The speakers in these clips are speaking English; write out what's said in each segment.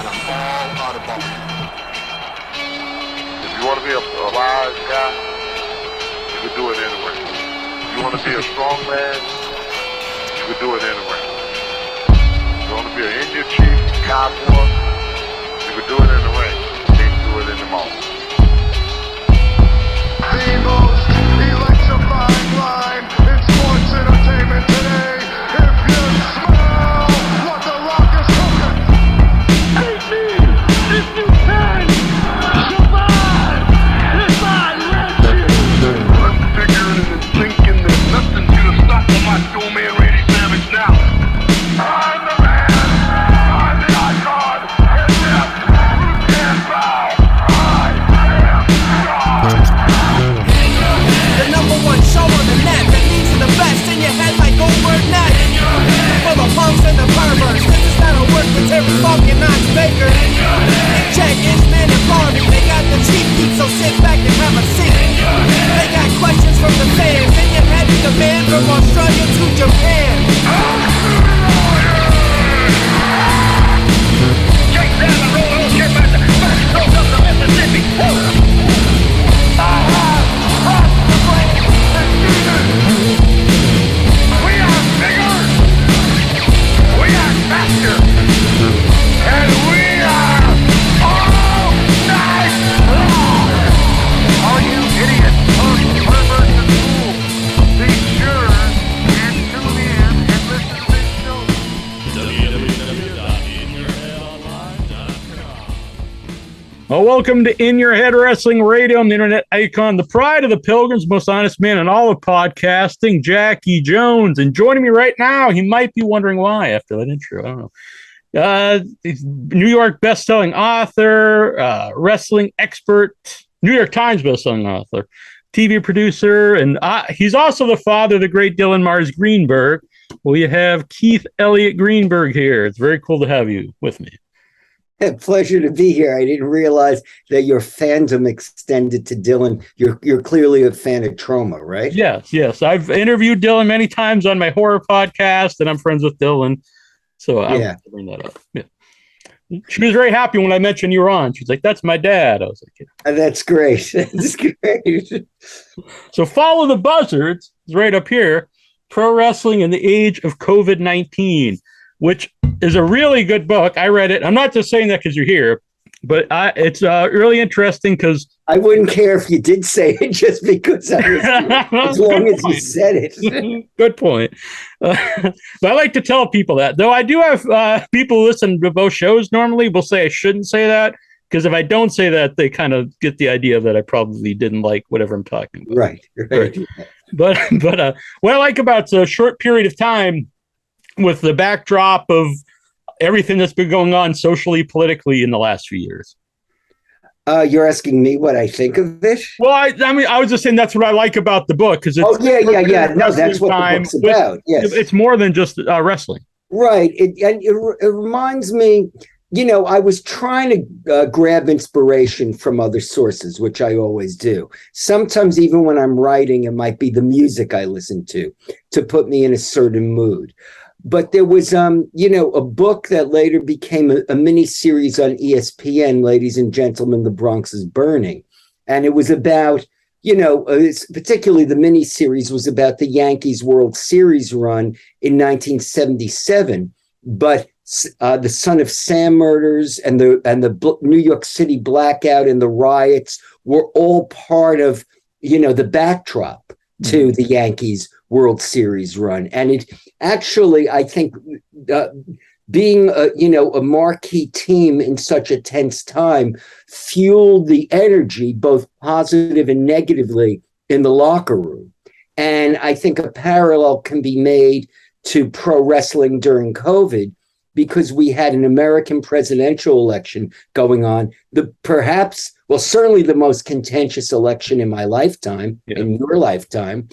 and I'm all out of bubble. If you want to be a wise guy, you can do it anywhere. If you want to be a strong man, you can do it anywhere. If you want to be an Indian chief, cowboy, you can do it in the ring. You can't do it in the mall. The most electrifying line in sports entertainment today. If you smell what the Rock is cooking, beat me if you can survive if I let you. I'm figuring and thinking there's nothing gonna stop the Macho Man Randy Savage now. I'm the man. I'm the icon. And yes, you can't bow. I am God. The number one show on the net that leads to the best in your head like Goldberg Net. For the punks and the perverts, this is how it works with Terry Funk and Knox Baker. Check Inchman and Barney, they got the cheap heat, so sit back and have a seat. They got questions from the fans, in your head is the man from Australia to Japan. Check down the road, get back the first coast up the Mississippi. I have crossed the plains and seasons. We are bigger. We are faster. And we are all night long. All you idiots, punk, perverts, and fools, be sure and tune in and listen to this show. Well, welcome to In Your Head Wrestling Radio. I'm the internet icon, the pride of the Pilgrims, most honest man in all of podcasting, Jackie Jones. And joining me right now, he might be wondering why after that intro. I don't know. He's New York best-selling author, wrestling expert, New York Times best-selling author, TV producer, and he's also the father of the great Dylan Mars Greenberg. Well, you have Keith Elliot Greenberg here. It's very cool to have you with me. Pleasure to be here. I didn't realize that your fandom extended to Dylan. You're clearly a fan of Trauma, right? Yes. I've interviewed Dylan many times on my horror podcast, and I'm friends with Dylan. So I want to bring that up. Yeah. She was very happy when I mentioned you were on. She's like, "That's my dad." I was like, "Yeah." That's great. That's great. So follow the Buzzards. It's right up here. Pro Wrestling in the Age of COVID-19, which is a really good book. I read it. I'm not just saying that because you're here, but it's really interesting because I wouldn't care if you did say it just because I was, as long as you said it. Good point. But I like to tell people that, though I do have people who listen to both shows normally will say I shouldn't say that, because if I don't say that, they kind of get the idea that I probably didn't like whatever I'm talking about. Right. But what I like about it's a short period of time with the backdrop of everything that's been going on socially, politically in the last few years. You're asking me what I think of it? Well, I mean, I was just saying that's what I like about the book. Because yeah. No, that's what the book's about. Yes. It's more than just wrestling. Right. It reminds me, I was trying to grab inspiration from other sources, which I always do. Sometimes even when I'm writing, it might be the music I listen to put me in a certain mood. But there was, a book that later became a mini series on ESPN, Ladies and Gentlemen, The Bronx Is Burning. And it was about, particularly the mini series was about the Yankees World Series run in 1977. But the Son of Sam murders and the New York City blackout and the riots were all part of, the backdrop to the Yankees World Series run. And it actually, I think, being a marquee team in such a tense time fueled the energy, both positive and negatively, in the locker room. And I think a parallel can be made to pro wrestling during COVID, because we had an American presidential election going on, certainly the most contentious election in my lifetime, in your lifetime.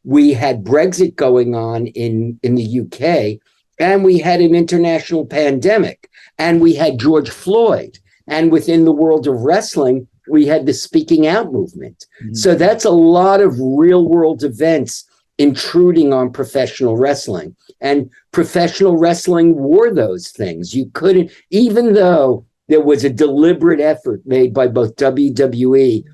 We had Brexit going on in the UK, and we had an international pandemic, and we had George Floyd. And within the world of wrestling, we had the speaking out movement. Mm-hmm. So that's a lot of real world events intruding on professional wrestling. And professional wrestling wore those things. You couldn't, even though there was a deliberate effort made by both WWE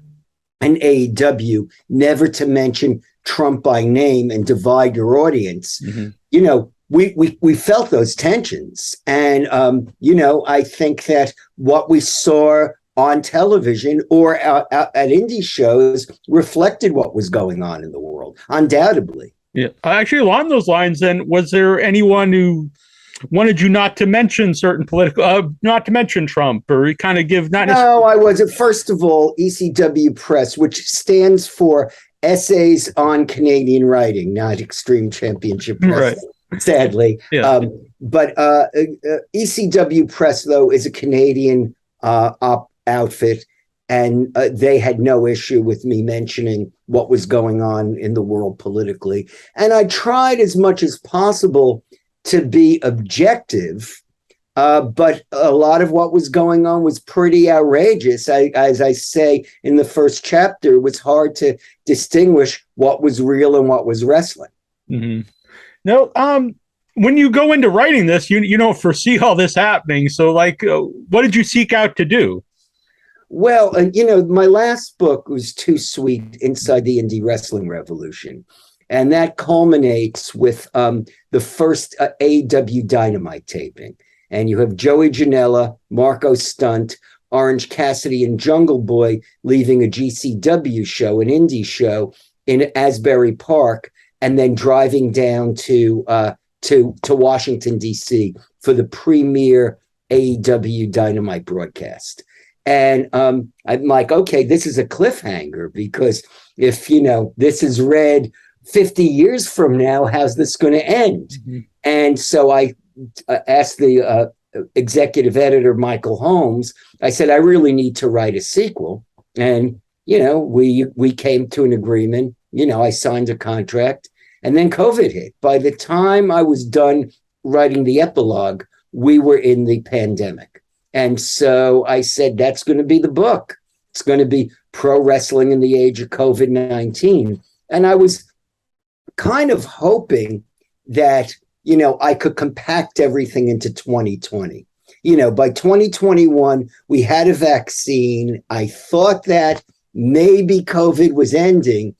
and AEW never to mention Trump by name and divide your audience, you know, we felt those tensions. And, you know, I think that what we saw on television or at indie shows reflected what was going on in the world, undoubtedly. Yeah. Actually, along those lines, then, was there anyone who wanted you not to mention certain political, not to mention Trump, or kind of give not? No, I wasn't. First of all, ECW Press, which stands for Essays on Canadian Writing, not Extreme Championship Press, right. Sadly. Yeah. But ECW Press, though, is a Canadian outfit, and they had no issue with me mentioning what was going on in the world politically. And I tried as much as possible to be objective, but a lot of what was going on was pretty outrageous. As I say in the first chapter, it was hard to distinguish what was real and what was wrestling. Mm-hmm. No, when you go into writing this, you don't foresee all this happening. So, like, what did you seek out to do? Well, you know, my last book was Too Sweet, Inside the Indie Wrestling Revolution. And that culminates with the first AEW Dynamite taping. And you have Joey Janela, Marco Stunt, Orange Cassidy, and Jungle Boy leaving a GCW show, an indie show in Asbury Park, and then driving down to Washington, D.C. for the premiere AEW Dynamite broadcast. And I'm like, okay, this is a cliffhanger, because if, you know, this is read 50 years from now, how's this going to end? Mm-hmm. And so I asked the executive editor, Michael Holmes, I said, I really need to write a sequel. And, you know, we came to an agreement. You know, I signed a contract, and then COVID hit. By the time I was done writing the epilogue, we were in the pandemic. And so I said, that's going to be the book. It's going to be pro wrestling in the age of COVID-19. And I was kind of hoping that, you know, I could compact everything into 2020. You know, by 2021, we had a vaccine. I thought that maybe COVID was ending,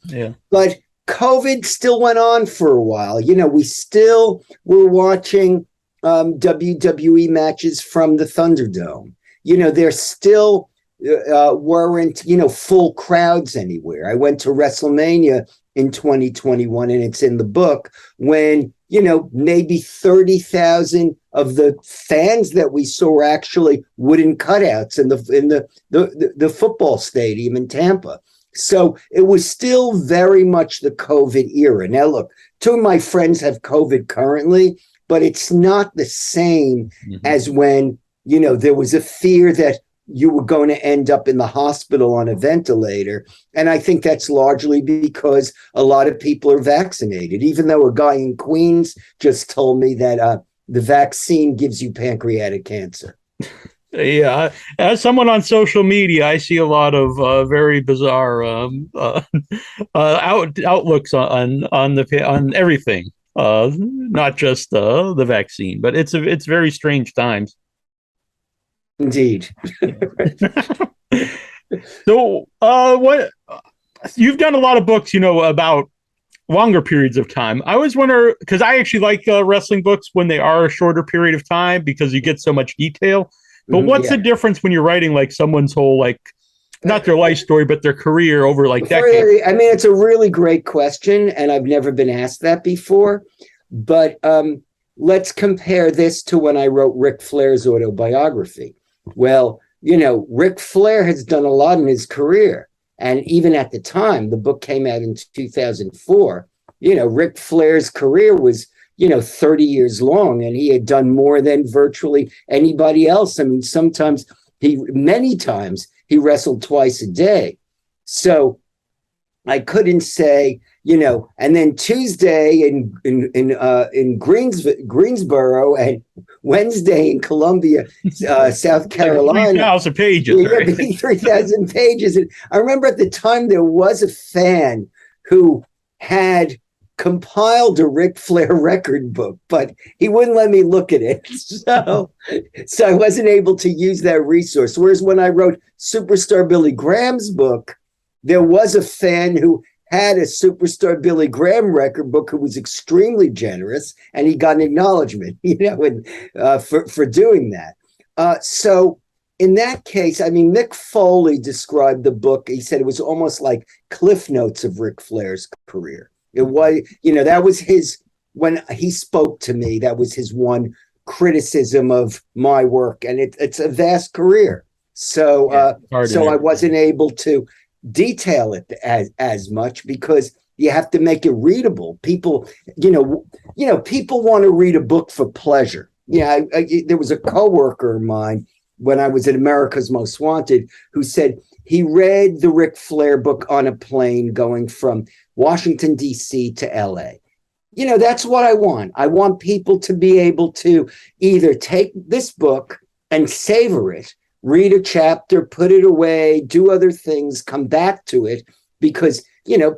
but COVID still went on for a while. You know, we still were watching WWE matches from the Thunderdome. You know, there still weren't, you know, full crowds anywhere. I went to Wrestlemania in 2021, and it's in the book, when, you know, maybe 30,000 of the fans that we saw were actually wooden cutouts in the football stadium in Tampa. So it was still very much the COVID era. Now, look, two of my friends have COVID currently, but it's not the same as when, you know, there was a fear that you were going to end up in the hospital on a ventilator. And I think that's largely because a lot of people are vaccinated, even though a guy in Queens just told me that the vaccine gives you pancreatic cancer. Yeah, as someone on social media, I see a lot of very bizarre outlooks on everything. Not just the vaccine, but it's very strange times. Indeed. So, what you've done a lot of books, you know, about longer periods of time. I always wonder, because I actually like wrestling books when they are a shorter period of time, because you get so much detail. But what's the difference when you're writing like someone's whole, like, not their life story, but their career over like decades? I mean, it's a really great question, and I've never been asked that before. But let's compare this to when I wrote Ric Flair's autobiography. Well, you know, Ric Flair has done a lot in his career. And even at the time, the book came out in 2004, you know, Ric Flair's career was, you know, 30 years long, and he had done more than virtually anybody else. I mean, many times he wrestled twice a day. So I couldn't say, you know, and then Tuesday in Greensboro and Wednesday in Columbia, South Carolina. 3,000 pages. Right? 3,000 pages. And I remember at the time there was a fan who had compiled a Ric Flair record book, but he wouldn't let me look at it. So I wasn't able to use that resource. Whereas when I wrote Superstar Billy Graham's book, there was a fan who had a Superstar Billy Graham record book who was extremely generous, and he got an acknowledgement, for doing that. So in that case, I mean, Mick Foley described the book. He said it was almost like Cliff Notes of Ric Flair's career. It was, that was his, when he spoke to me, that was his one criticism of my work. And it's a vast career. So, I wasn't able to detail it as much because you have to make it readable. People, people want to read a book for pleasure. Yeah, there was a coworker of mine when I was at America's Most Wanted who said he read the Ric Flair book on a plane going from Washington, D.C. to L.A. That's what I want. I want people to be able to either take this book and savor it, read a chapter, put it away, do other things, come back to it, because,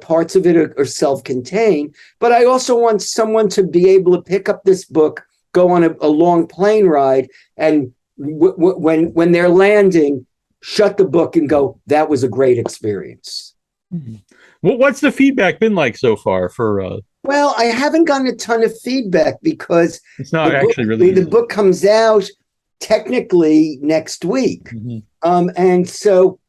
parts of it are self-contained. But I also want someone to be able to pick up this book, go on a long plane ride, and when they're landing, shut the book and go, that was a great experience. Mm-hmm. What's the feedback been like so far for... Well, I haven't gotten a ton of feedback because it's not actually really... The book comes out technically next week. Mm-hmm. And so,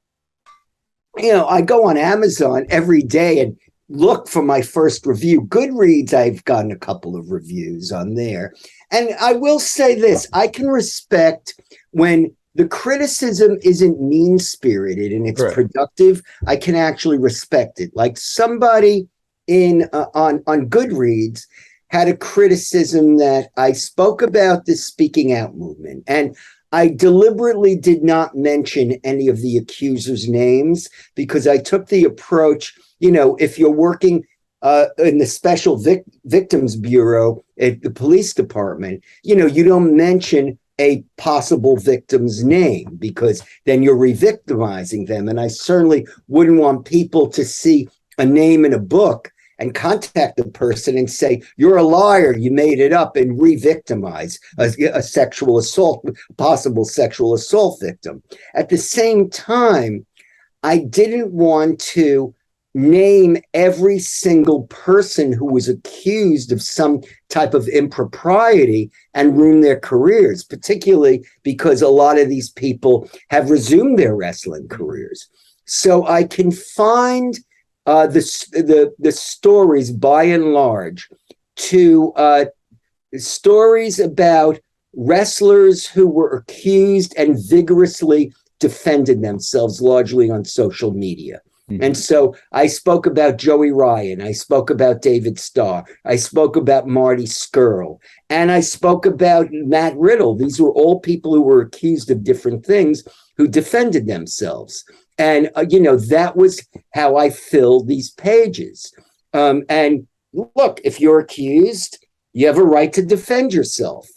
I go on Amazon every day and look for my first review. Goodreads, I've gotten a couple of reviews on there. And I will say this, I can respect when the criticism isn't mean-spirited and it's productive. I can actually respect it. Like somebody on Goodreads had a criticism that I spoke about the speaking out movement, and I deliberately did not mention any of the accusers' names because I took the approach, if you're working in the Special Victims Bureau at the police department, you don't mention a possible victim's name because then you're re-victimizing them. And I certainly wouldn't want people to see a name in a book and contact the person and say, you're a liar, you made it up, and re-victimize a sexual assault, possible sexual assault victim. At the same time, I didn't want to name every single person who was accused of some type of impropriety and ruin their careers, particularly because a lot of these people have resumed their wrestling careers. So I confined the stories by and large to stories about wrestlers who were accused and vigorously defended themselves, largely on social media. Mm-hmm. And so I spoke about Joey Ryan, I spoke about David Starr, I spoke about Marty Scurll, and I spoke about Matt Riddle. These were all people who were accused of different things who defended themselves. And, that was how I filled these pages. And look, if you're accused, you have a right to defend yourself.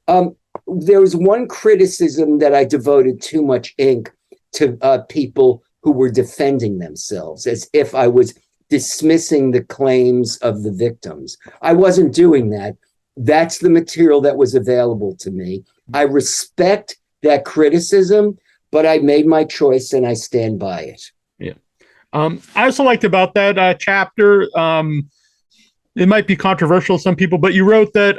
There was one criticism that I devoted too much ink to people who were defending themselves, as if I was dismissing the claims of the victims. I wasn't doing that. That's the material that was available to me. I respect that criticism, but I made my choice and I stand by it. Yeah. I also liked about that chapter. It might be controversial to some people, but you wrote that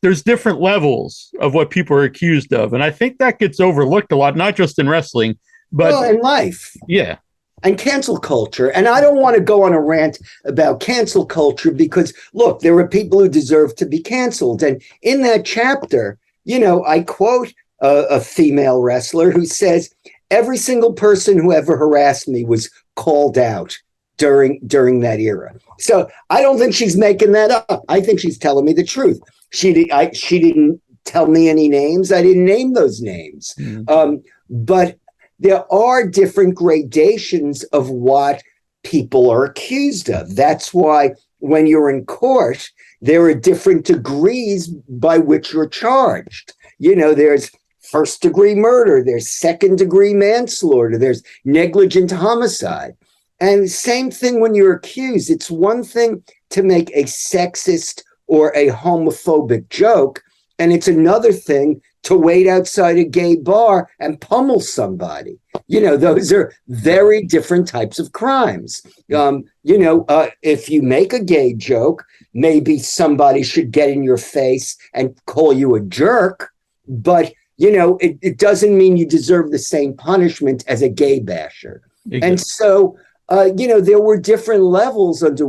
there's different levels of what people are accused of. And I think that gets overlooked a lot, not just in wrestling, but in life. Yeah. And cancel culture. And I don't want to go on a rant about cancel culture because, look, there are people who deserve to be canceled. And in that chapter, I quote a female wrestler who says, every single person who ever harassed me was called out during that era. So I don't think she's making that up. I think she's telling me the truth. She didn't tell me any names. I didn't name those names. Mm-hmm. But there are different gradations of what people are accused of. That's why when you're in court, there are different degrees by which you're charged. There's first-degree murder, there's second-degree manslaughter, there's negligent homicide. And same thing when you're accused. It's one thing to make a sexist or a homophobic joke, and it's another thing to wait outside a gay bar and pummel somebody. Those are very different types of crimes. If you make a gay joke, maybe somebody should get in your face and call you a jerk, but it doesn't mean you deserve the same punishment as a gay basher. Exactly. And so, there were different levels under,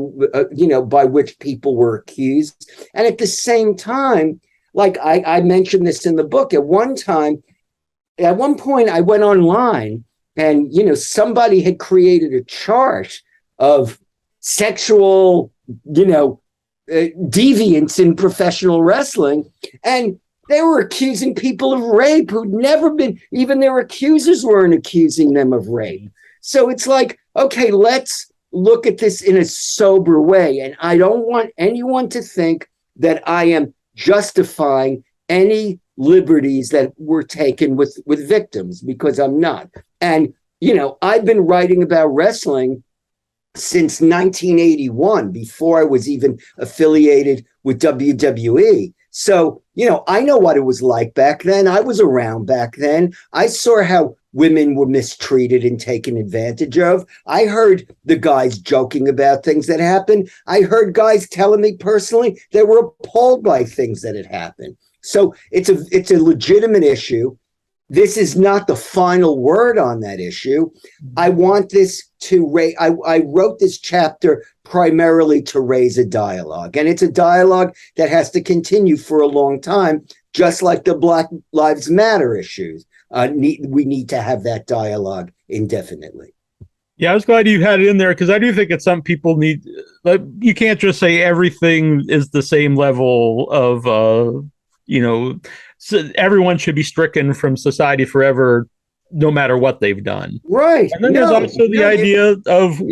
by which people were accused. And at the same time, like I mentioned this in the book, at one point, I went online and, somebody had created a chart of sexual, deviance in professional wrestling. And they were accusing people of rape who'd never been, even their accusers weren't accusing them of rape. So it's like, okay, let's look at this in a sober way. And I don't want anyone to think that I am justifying any liberties that were taken with victims, because I'm not. And, I've been writing about wrestling since 1981, before I was even affiliated with WWE. So, I know what it was like back then. I was around back then. I saw how women were mistreated and taken advantage of. I heard the guys joking about things that happened. I heard guys telling me personally they were appalled by things that had happened. So it's a legitimate issue. This is not the final word on that issue. I want this to raise, I wrote this chapter primarily to raise a dialogue. And it's a dialogue that has to continue for a long time, just like the Black Lives Matter issues. We need to have that dialogue indefinitely. Yeah, I was glad you had it in there, because I do think that some people need, like, you can't just say everything is the same level of, so everyone should be stricken from society forever, no matter what they've done. Right. And then there's also the idea of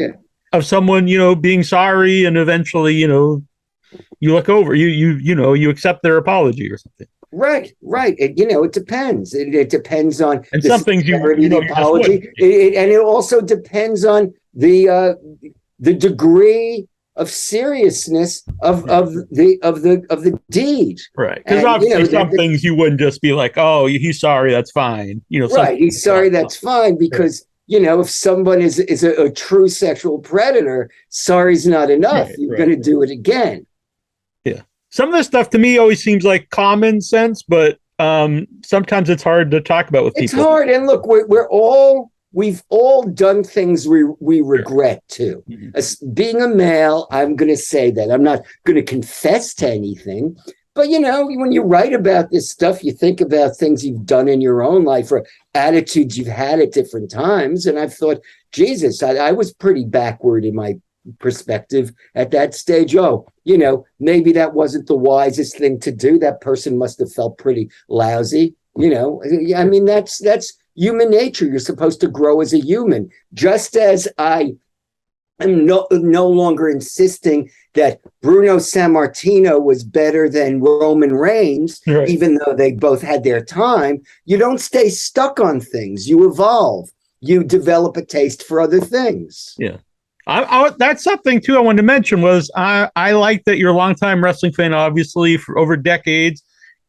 someone, being sorry, and eventually, you look over, you accept their apology or something. Right. It depends. It depends on and some things you apology. And it also depends on the degree of seriousness of the deed. Right. Because obviously some things you wouldn't just be like, oh, he's sorry, that's fine. Right. He's sorry, that's fine, because if someone is a true sexual predator, sorry's not enough. You're going to do it again. Yeah. Some of this stuff to me always seems like common sense, but sometimes it's hard to talk about with people. It's hard. And look, we've all done things we regret too. Mm-hmm. As being a male, I'm going to say that. I'm not going to confess to anything. But, when you write about this stuff, you think about things you've done in your own life or attitudes you've had at different times. And I've thought, Jesus, I was pretty backward in my perspective at that stage. Oh, maybe that wasn't the wisest thing to do. That person must have felt pretty lousy. I mean, that's human nature. You're supposed to grow as a human. Just as I am no longer insisting that Bruno Sammartino was better than Roman Reigns, right, even though they both had their time. You don't stay stuck on things. You evolve. You develop a taste for other things. Yeah. That's something too I wanted to mention was I like that you're a longtime wrestling fan, obviously, for over decades,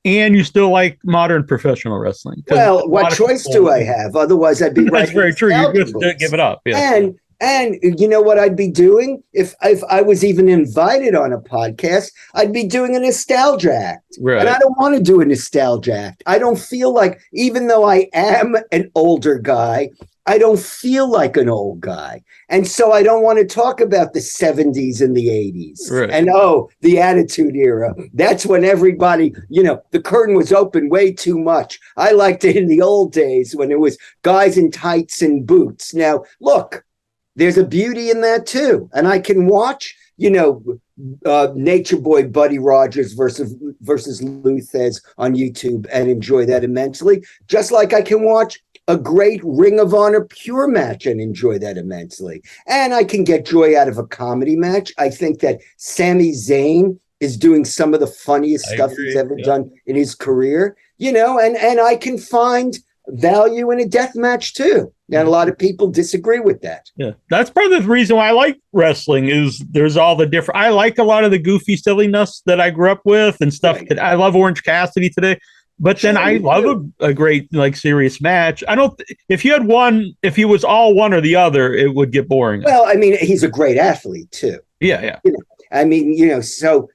and you still like modern professional wrestling. Well, what choice do I have? Otherwise, I'd be That's very true. You just give it up. Yeah. And you know what I'd be doing if I was even invited on a podcast? I'd be doing a nostalgia act. Right. And I don't want to do a nostalgia act. I don't feel like, even though I am an older guy, I don't feel like an old guy. And so I don't want to talk about the 70s and the 80s. Right. And, the Attitude Era. That's when everybody, the curtain was open way too much. I liked it in the old days when it was guys in tights and boots. Now, look, there's a beauty in that too. And I can watch, Nature Boy Buddy Rogers versus Lou Thez on YouTube and enjoy that immensely. Just like I can watch a great Ring of Honor pure match and enjoy that immensely. And I can get joy out of a comedy match. I think that Sami Zayn is doing some of the funniest stuff he's ever done in his career, and I can find value in a death match too. And a lot of people disagree with that. Yeah, that's part of the reason why I like wrestling is there's all the different. I like a lot of the goofy silliness that I grew up with and stuff. Right. I love Orange Cassidy today, but then I love a great like serious match. I don't. If you had one, if he was all one or the other, it would get boring. Well, I mean, he's a great athlete too. Yeah. You know, I mean, so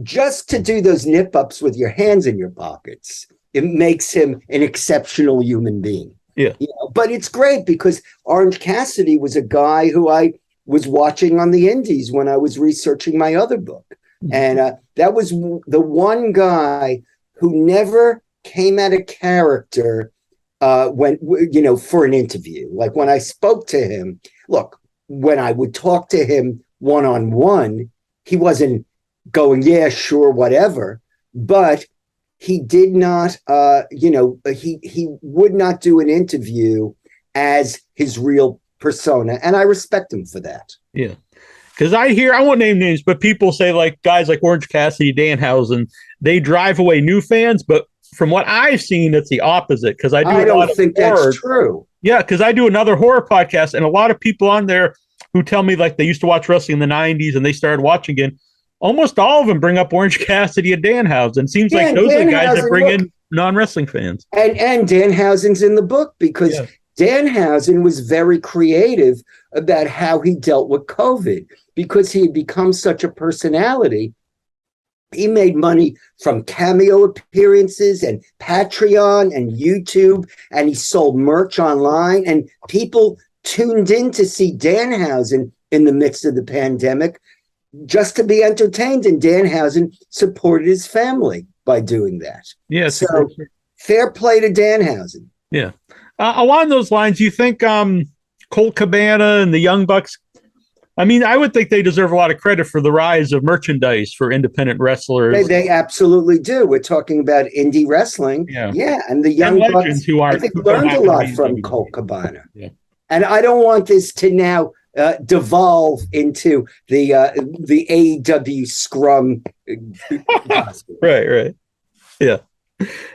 just to do those nip ups with your hands in your pockets, it makes him an exceptional human being. Yeah. But it's great because Orange Cassidy was a guy who I was watching on the indies when I was researching my other book. And that was the one guy who never came out of character when, for an interview. Like when I spoke to him, look, when I would talk to him one-on-one, he wasn't going, yeah, sure, whatever. But he did not, he would not do an interview as his real persona. And I respect him for that. Yeah. Because I won't name names, but people say like guys like Orange Cassidy, Danhausen, they drive away new fans. But from what I've seen, it's the opposite. Because I don't think that's true. Yeah, because I do another horror podcast, and a lot of people on there who tell me like they used to watch wrestling in the 90s and they started watching again. Almost all of them bring up Orange Cassidy and Danhausen. Seems like those are the guys that bring in non-wrestling fans. And Danhausen's in the book because Danhausen was very creative about how he dealt with COVID because he had become such a personality. He made money from cameo appearances and Patreon and YouTube, and he sold merch online, and people tuned in to see Danhausen in the midst of the pandemic just to be entertained, and Danhausen supported his family by doing that. Yeah, so fair play to Danhausen. Yeah. Along those lines, you think Colt Cabana and the Young Bucks, I mean, I would think they deserve a lot of credit for the rise of merchandise for independent wrestlers. They absolutely do. We're talking about indie wrestling. Yeah, and the Young Bucks, I think, learned a lot from Colt Cabana. Yeah. And I don't want this to now devolve into the AEW scrum. Right. Yeah.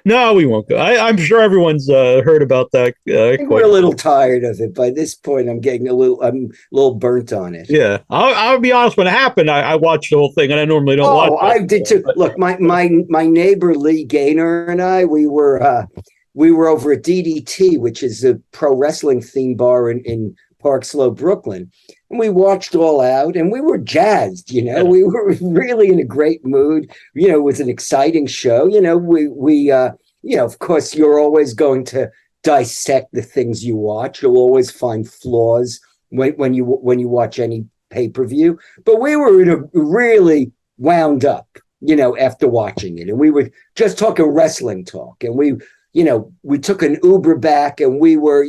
No, we won't go. I'm sure everyone's heard about that. We're a little tired of it by this point. I'm a little burnt on it. Yeah, I'll be honest. When it happened, I watched the whole thing, and I normally don't watch. Oh, I did too. Look, my neighbor Lee Gaynor and I, we were over at DDT, which is a pro wrestling theme bar in Park Slope, Brooklyn. And we watched All Out and we were jazzed, we were really in a great mood. It was an exciting show. We of course, you're always going to dissect the things you watch. You'll always find flaws when you watch any pay-per-view. But we were really wound up, after watching it. And we were just talking wrestling talk. And we took an Uber back and we were,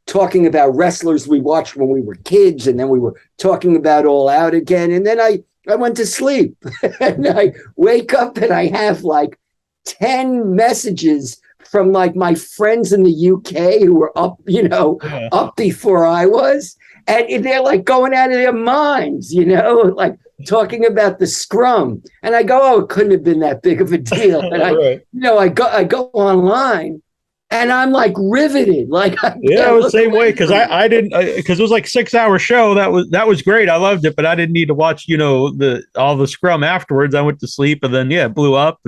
talking about wrestlers we watched when we were kids. And then we were talking about All Out again. And then I went to sleep and I wake up and I have like 10 messages from like my friends in the UK who were up, up before I was. And they're like going out of their minds, like talking about the scrum. And I go, oh, it couldn't have been that big of a deal. And I go online and I'm like riveted. Like, I was the same way. Cause I didn't, cause it was like 6-hour show. That was great. I loved it, but I didn't need to watch, all the scrum afterwards. I went to sleep and then, it blew up.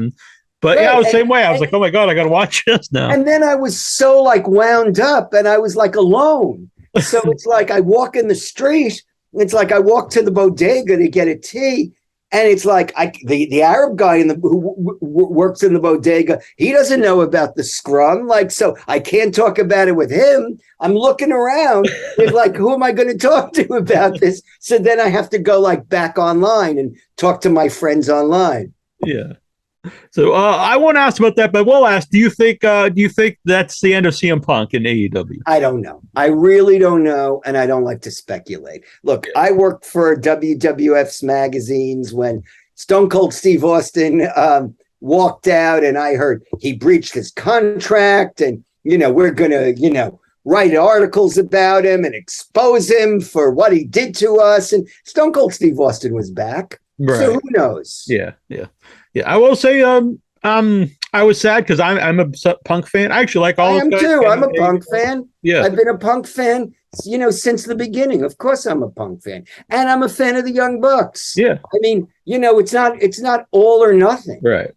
But I was the same way. I was like, oh my God, I got to watch this now. And then I was so like wound up and I was like alone. So it's like I walk in the street. It's like I walk to the bodega to get a tea. And it's like the Arab guy who works in the bodega, he doesn't know about the scrum. Like, so I can't talk about it with him. I'm looking around. It's like, who am I going to talk to about this? So then I have to go like back online and talk to my friends online. Yeah. So I won't ask about that, but we'll ask. Do you think that's the end of CM Punk in AEW? I don't know. I really don't know, and I don't like to speculate. Look, I worked for WWF's magazines when Stone Cold Steve Austin walked out, and I heard he breached his contract, and we're gonna write articles about him and expose him for what he did to us. And Stone Cold Steve Austin was back. Right. So who knows? Yeah. I will say, I I was sad because I'm a Punk fan. I actually like all. I am too. I'm a Punk fan. Yeah, I've been a Punk fan, since the beginning. Of course, I'm a Punk fan, and I'm a fan of the Young Bucks. Yeah, I mean, it's not all or nothing. Right.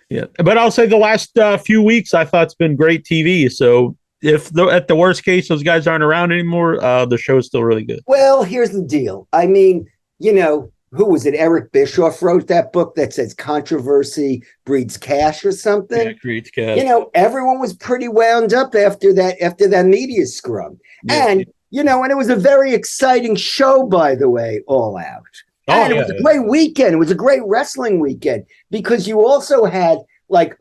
Yeah, but I'll say the last few weeks I thought it's been great TV. So if at the worst case those guys aren't around anymore, the show is still really good. Well, here's the deal. I mean, who was it? Eric Bischoff wrote that book that says controversy breeds cash or something. Yeah, breeds cash. Everyone was pretty wound up after that media scrum. Yeah. And it was a very exciting show, by the way, All Out. And it was a great weekend. It was a great wrestling weekend because you also had like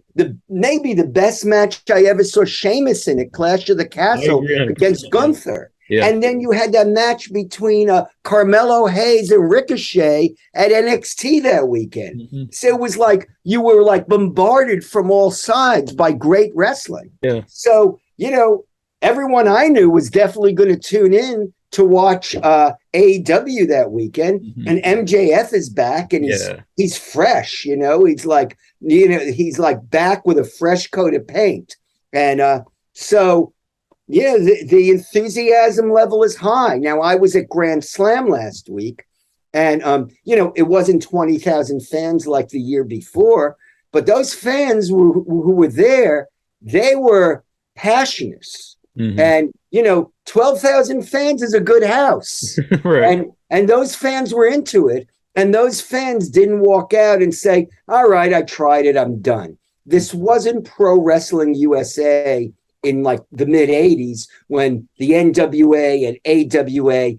maybe the best match I ever saw, Sheamus in at Clash of the Castle against Gunther. Yeah. And then you had that match between Carmelo Hayes and Ricochet at NXT that weekend. Mm-hmm. So it was like you were like bombarded from all sides by great wrestling. Yeah. So, everyone I knew was definitely going to tune in to watch AEW that weekend. Mm-hmm. And MJF is back and he's fresh, he's like back with a fresh coat of paint. And so the enthusiasm level is high. Now, I was at Grand Slam last week, and it wasn't 20,000 fans like the year before, but those fans who were there, they were passionate. Mm-hmm. And 12,000 fans is a good house. Right. And those fans were into it, and those fans didn't walk out and say, all right, I tried it, I'm done. This wasn't Pro Wrestling USA in like the mid 80s when the NWA and AWA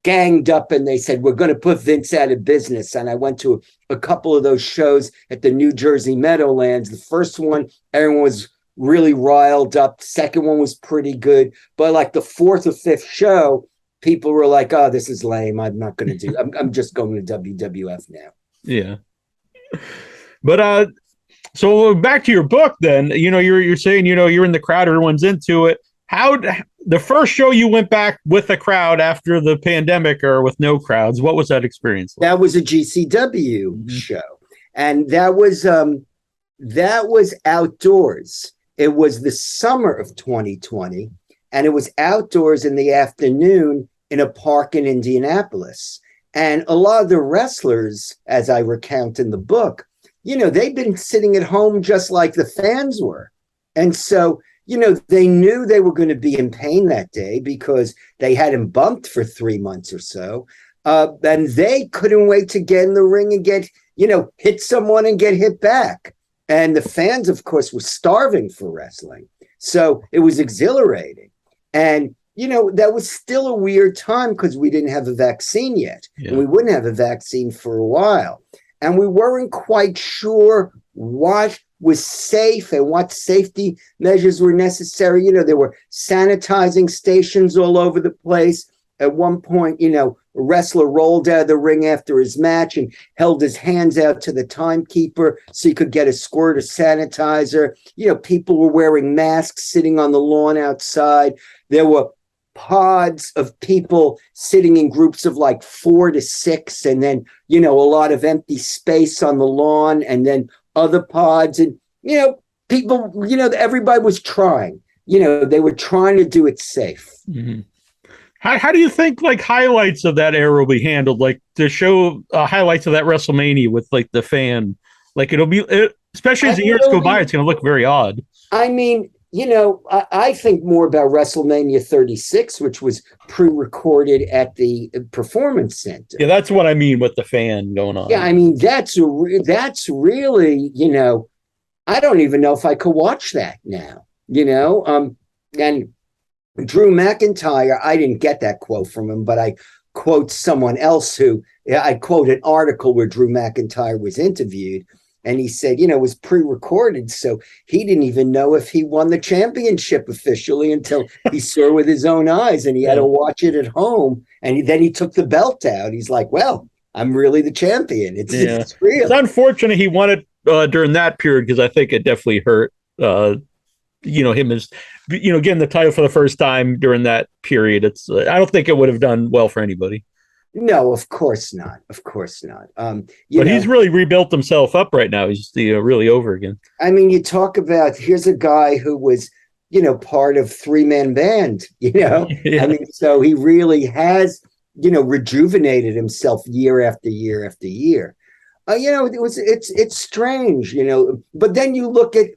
ganged up and they said, we're going to put Vince out of business. And I went to a couple of those shows at the New Jersey Meadowlands. The first one, everyone was really riled up. The second one was pretty good. But like the fourth or fifth show, people were like, oh, this is lame. I'm not going to do I'm just going to WWF now. Yeah. But so back to your book then, you're saying, you're in the crowd, everyone's into it. How the first show you went back with a crowd after the pandemic or with no crowds, what was that experience like? That was a GCW show. And that was outdoors. It was the summer of 2020, and it was outdoors in the afternoon in a park in Indianapolis. And a lot of the wrestlers, as I recount in the book, they'd been sitting at home just like the fans were. And so, they knew they were going to be in pain that day because they hadn't bumped for 3 months or so. And they couldn't wait to get in the ring and get, hit someone and get hit back. And the fans, of course, were starving for wrestling. So it was exhilarating. And, that was still a weird time because we didn't have a vaccine yet. Yeah. And we wouldn't have a vaccine for a while. And we weren't quite sure what was safe and what safety measures were necessary. There were sanitizing stations all over the place. At one point, a wrestler rolled out of the ring after his match and held his hands out to the timekeeper so he could get a squirt of sanitizer. People were wearing masks sitting on the lawn outside. There were pods of people sitting in groups of like 4 to 6, and then, a lot of empty space on the lawn, and then other pods. And, people, everybody was trying. They were trying to do it safe. Mm-hmm. How do you think like highlights of that era will be handled? Like to show highlights of that WrestleMania with like the fan, like especially as the years go by, it's going to look very odd. I mean, I think more about WrestleMania 36, which was pre-recorded at the Performance Center. Yeah, that's what I mean with the fan going on. Yeah, I mean, that's really, I don't even know if I could watch that now, and Drew McIntyre, I didn't get that quote from him, but I quote someone else I quote an article where Drew McIntyre was interviewed, and he said, it was pre-recorded, so he didn't even know if he won the championship officially until he saw it with his own eyes, and he had to watch it at home, and then he took the belt out. He's like, well, I'm really the champion. It's real. It's unfortunate he won it during that period because I think it definitely hurt him as getting the title for the first time during that period. I don't think it would have done well for anybody. No, of course not. Of course not. But he's really rebuilt himself up right now. He's really over again. I mean, you talk about, here's a guy who was, part of 3-man band, Yeah. I mean, so he really has, rejuvenated himself year after year after year. It's strange, but then you look at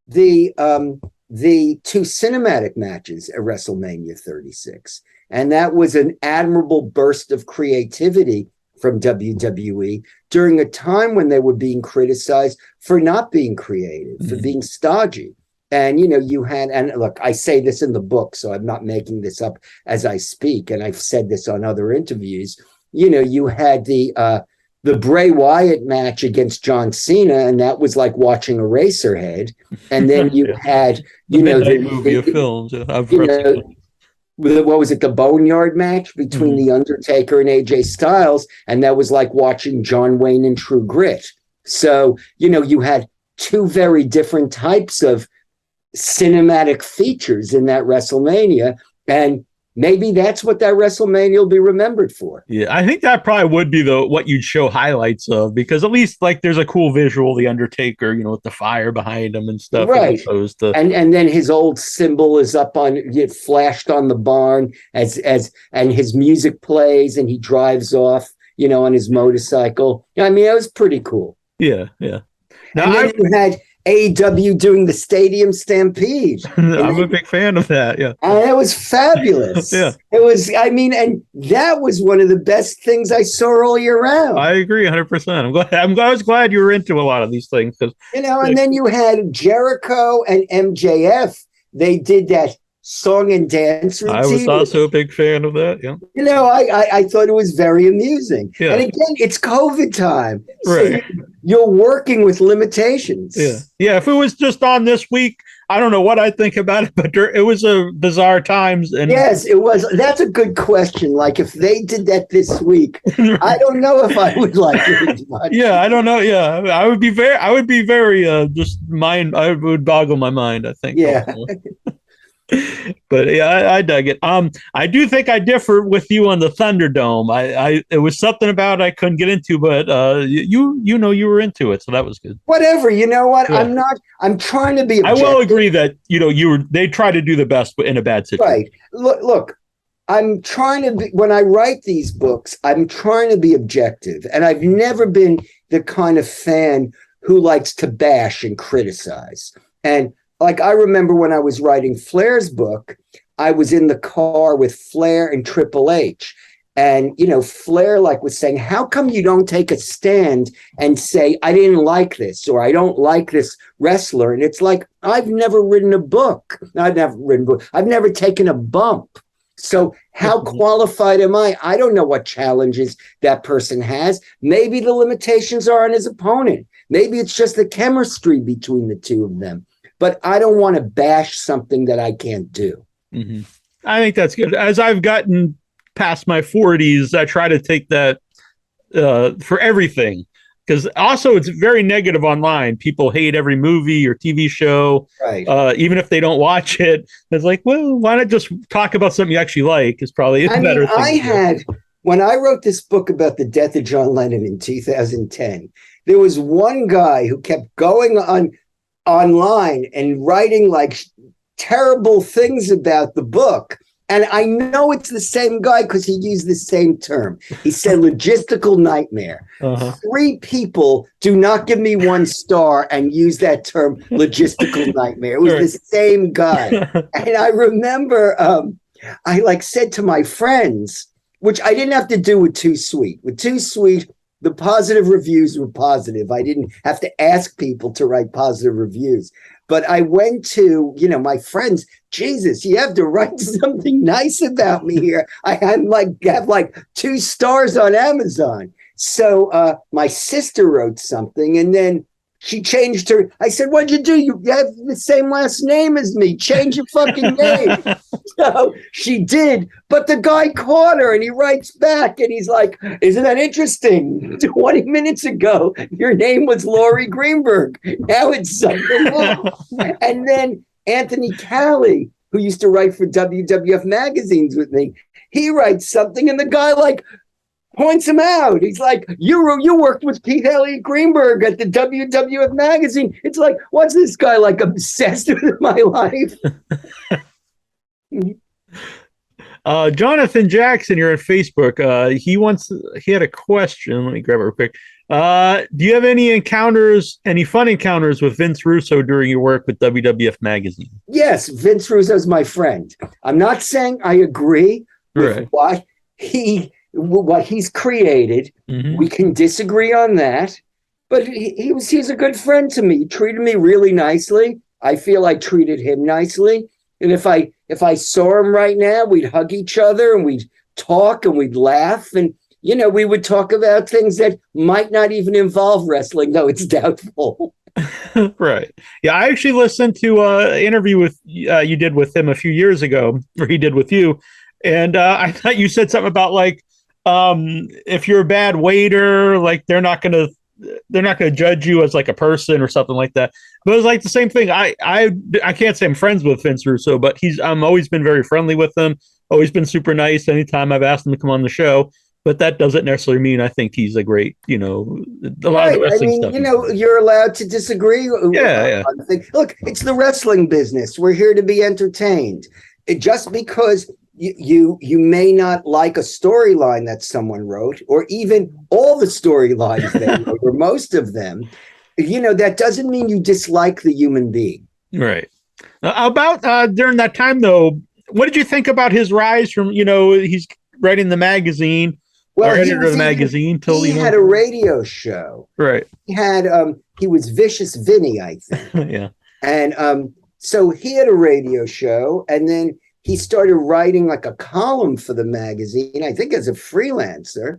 the 2 cinematic matches at WrestleMania 36, and that was an admirable burst of creativity from WWE during a time when they were being criticized for not being creative, for being stodgy. And, you had, and look, I say this in the book, so I'm not making this up as I speak. And I've said this on other interviews. You had the Bray Wyatt match against John Cena, and that was like watching Eraserhead. And then you had, the movie of films. What was it? The Boneyard match between The Undertaker and AJ Styles. And that was like watching John Wayne in True Grit. So, you had 2 very different types of cinematic features in that WrestleMania. And maybe that's what that WrestleMania will be remembered for. Yeah, I think that probably would be what you'd show highlights of, because at least like there's a cool visual, The Undertaker, with the fire behind him and stuff. Right. As opposed to... And then his old symbol is up flashed on the barn and his music plays and he drives off, on his motorcycle. I mean, it was pretty cool. Yeah, yeah. Now, and then you had AEW doing the Stadium Stampede. I'm a big fan of that. Yeah. And it was fabulous. Yeah. It was, and that was one of the best things I saw all year round. I agree 100%. I was glad you were into a lot of these things. And then you had Jericho and MJF. They did that song and dance routine. I was also a big fan of that. Yeah. I thought it was very amusing. Yeah. And again, it's COVID time. Right. So you're working with limitations. Yeah. Yeah. If it was just on this week, I don't know what I'd think about it, but it was a bizarre times. And yes, it was. That's a good question. Like if they did that this week, I don't know if I would like it as much. Yeah, I don't know. Yeah. I would be very I would boggle my mind, I think. Yeah. But yeah, I dug it. I do think I differ with you on the Thunderdome. It was something about I couldn't get into, but you were into it, so that was good. Whatever, you know what? Yeah. I'm trying to be objective. I will agree that they try to do the best in a bad situation. Right. Look, I'm trying to be, when I write these books, I'm trying to be objective, and I've never been the kind of fan who likes to bash and criticize. And like I remember when I was writing Flair's book, I was in the car with Flair and Triple H. And, Flair was saying, how come you don't take a stand and say, I didn't like this, or I don't like this wrestler? And it's like, I've never written a book. I've never taken a bump. So how qualified am I? I don't know what challenges that person has. Maybe the limitations are on his opponent. Maybe it's just the chemistry between the two of them. But I don't want to bash something that I can't do. Mm-hmm. I think that's good. As I've gotten past my 40s, I try to take that for everything. Because also it's very negative online. People hate every movie or TV show, right? Even if they don't watch it. It's like, well, why not just talk about something you actually like? Is probably a better thing. When I wrote this book about the death of John Lennon in 2010, there was one guy who kept going online and writing terrible things about the book. And I know it's the same guy because he used the same term. He said logistical nightmare. Uh-huh. 3 people do not give me 1 star and use that term logistical nightmare. It was the same guy. And I remember I said to my friends, which I didn't have to do with Too Sweet. With Too Sweet, the positive reviews were positive. I didn't have to ask people to write positive reviews. But I went to, my friends, Jesus, you have to write something nice about me here. I have 2 stars on Amazon. So my sister wrote something, and then she changed her. I said, what'd you do? You have the same last name as me. Change your fucking name. So she did. But the guy caught her, and he writes back, and he's like, isn't that interesting? 20 minutes ago, your name was Laurie Greenberg. Now it's something else. And then Anthony Cali, who used to write for WWF magazines with me, he writes something, and the guy points him out. He's like, you worked with Keith Elliot Greenberg at the WWF magazine. It's like, what's this guy like obsessed with my life? Jonathan Jackson, you're on Facebook. He had a question. Let me grab it real quick. Do you have any fun encounters with Vince Russo during your work with WWF magazine? Yes, Vince Russo's my friend. I'm not saying I agree with what he's created. Mm-hmm. We can disagree on that, but he's a good friend to me. He treated me really nicely. I feel I treated him nicely. And if I saw him right now, we'd hug each other and we'd talk and we'd laugh. And, we would talk about things that might not even involve wrestling, though it's doubtful. Right. Yeah, I actually listened to an interview with you did with him a few years ago, or he did with you. And I thought you said something about like, if you're a bad waiter, like they're not going to judge you as like a person or something like that. But it was like the same thing. I can't say I'm friends with Vince Russo, but I'm always been very friendly with him. Always been super nice anytime I've asked him to come on the show. But that doesn't necessarily mean I think he's a great, a lot of the wrestling stuff. You're allowed to disagree. Yeah. Look, it's the wrestling business. We're here to be entertained. Just because you may not like a storyline that someone wrote, or even all the storylines they wrote, or most of them, that doesn't mean you dislike the human being. Right. About during that time, though, what did you think about his rise from, he's writing the magazine, or editor of the magazine, till he had a radio show. Right. He had he was Vicious Vinny, I think. Yeah. And so he had a radio show, and then he started writing like a column for the magazine, I think as a freelancer.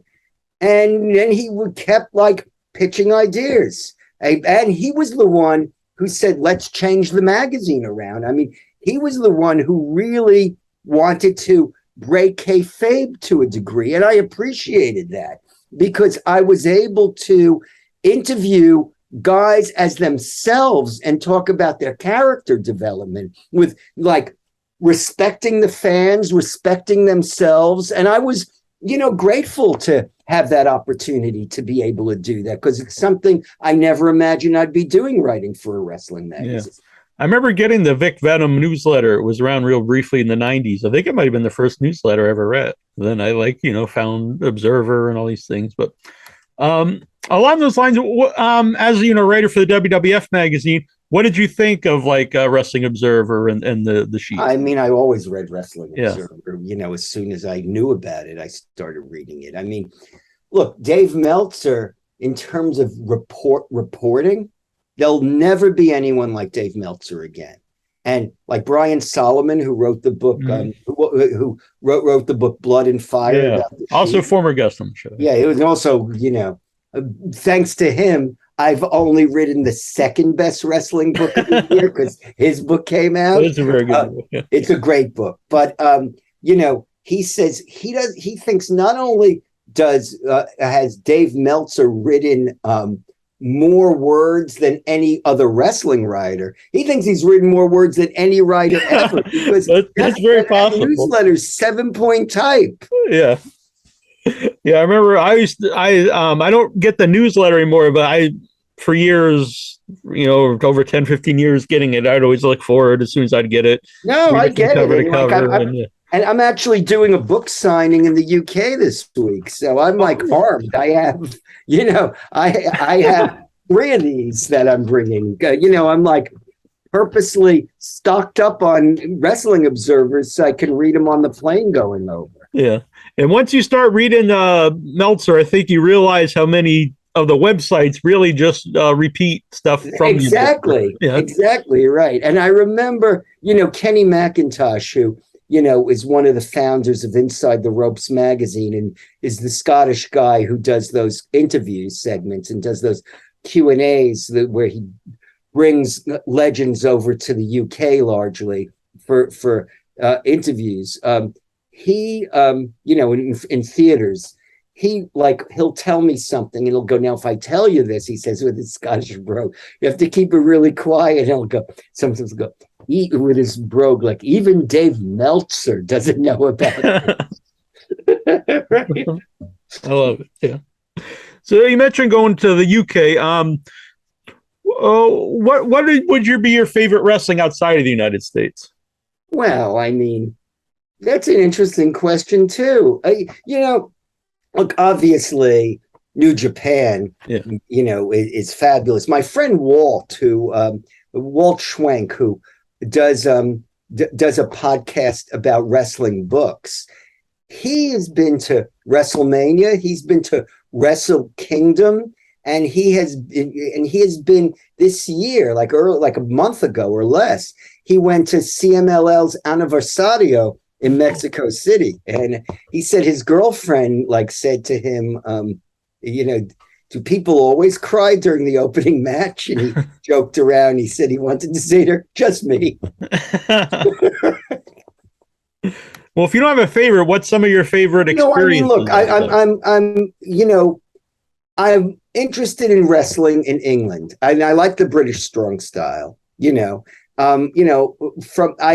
And then he kept like pitching ideas. And he was the one who said, let's change the magazine around. I mean, he was the one who really wanted to break kayfabe to a degree. And I appreciated that, because I was able to interview guys as themselves and talk about their character development with like respecting the fans, respecting themselves. And I was, grateful to have that opportunity to be able to do that, because it's something I never imagined I'd be doing, writing for a wrestling magazine. Yeah. I remember getting the Vic Venom newsletter. It was around real briefly in the 90s. I think it might have been the first newsletter I ever read. Then I found Observer and all these things. But along those lines, as writer for the WWF magazine, what did you think of like Wrestling Observer and the Sheik? I mean, I always read Wrestling Observer. As soon as I knew about it, I started reading it. I mean, look, Dave Meltzer, in terms of reporting, there'll never be anyone like Dave Meltzer again. And like Brian Solomon, who wrote the book, who wrote the book Blood and Fire. Yeah. Also former guest on the show. Yeah, it was also, thanks to him, I've only written the second best wrestling book of the year, because his book came out. It's a very good book. Yeah. It's a great book. But, he says he thinks not only has Dave Meltzer written more words than any other wrestling writer, he thinks he's written more words than any writer ever. Because that's very possible. Newsletter's 7-point type. Yeah. Yeah, I remember I don't get the newsletter anymore, but for years, over 10, 15 years getting it, I'd always look forward as soon as I'd get it. No, I get it. And I'm actually doing a book signing in the UK this week. So I'm like armed. I have, I have 3 of these that I'm bringing. I'm like purposely stocked up on Wrestling Observers so I can read them on the plane going over. Yeah. And once you start reading Meltzer, I think you realize how many of the websites really just repeat stuff from exactly. Yeah. Exactly right. And I remember, Kenny McIntosh, who, is one of the founders of Inside the Ropes magazine and is the Scottish guy who does those interview segments and does those Q&As where he brings legends over to the UK largely for interviews. He, in theaters, he'll tell me something and he'll go, now, if I tell you this, he says with his Scottish brogue, you have to keep it really quiet. And he'll go, sometimes go, with his brogue, like even Dave Meltzer doesn't know about it. Right? I love it. Yeah. So you mentioned going to the UK. What would be your favorite wrestling outside of the United States? Well, I mean, that's an interesting question too. Look, obviously, New Japan, Yeah. is fabulous. My friend Walt Schwenk, who does a podcast about wrestling books. He has been to WrestleMania. He's been to Wrestle Kingdom, and he has been this year, like a month ago or less. He went to CMLL's Aniversario in Mexico City, and he said his girlfriend said to him, do people always cry during the opening match? And he joked around. He said he wanted to say to her, just me. Well, if you don't have a favorite, what's some of your favorite experiences? Look, I'm interested in wrestling in England. I like the British strong style. I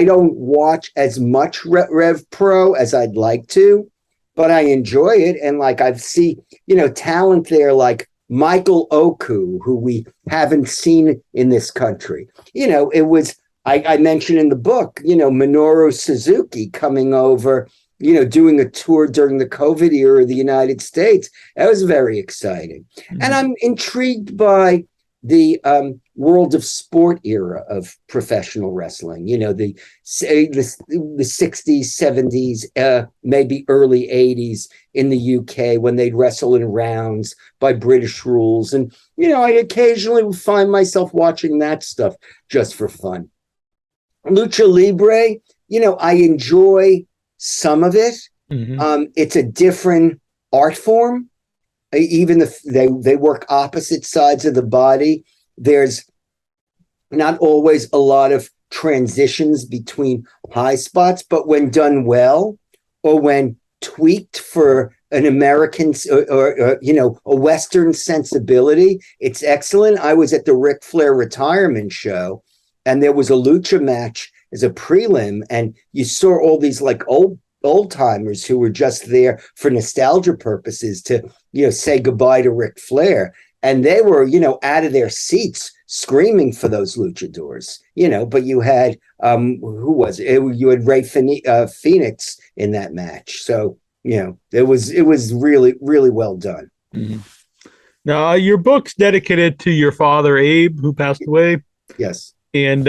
don't watch as much Rev Pro as I'd like to, but I enjoy it. And I've seen, talent there like Michael Oku, who we haven't seen in this country. It was, I mentioned in the book, Minoru Suzuki coming over, doing a tour during the COVID era of the United States. That was very exciting. Mm-hmm. And I'm intrigued by the world of sport era of professional wrestling, the 60s, 70s, maybe early 80s in the UK when they'd wrestle in rounds by British rules. And, I occasionally would find myself watching that stuff just for fun. Lucha Libre, I enjoy some of it. Mm-hmm. It's a different art form. Even if they work opposite sides of the body, there's not always a lot of transitions between high spots, but when done well, or when tweaked for an American or a Western sensibility, it's excellent. I was at the Ric Flair retirement show, and there was a lucha match as a prelim, and you saw all these old timers who were just there for nostalgia purposes to, say goodbye to Ric Flair. And they were, out of their seats screaming for those luchadors, but you had, who was it? You had Rey Phoenix in that match. So, it was really, really well done. Mm-hmm. Now, your book's dedicated to your father, Abe, who passed away. Yes. And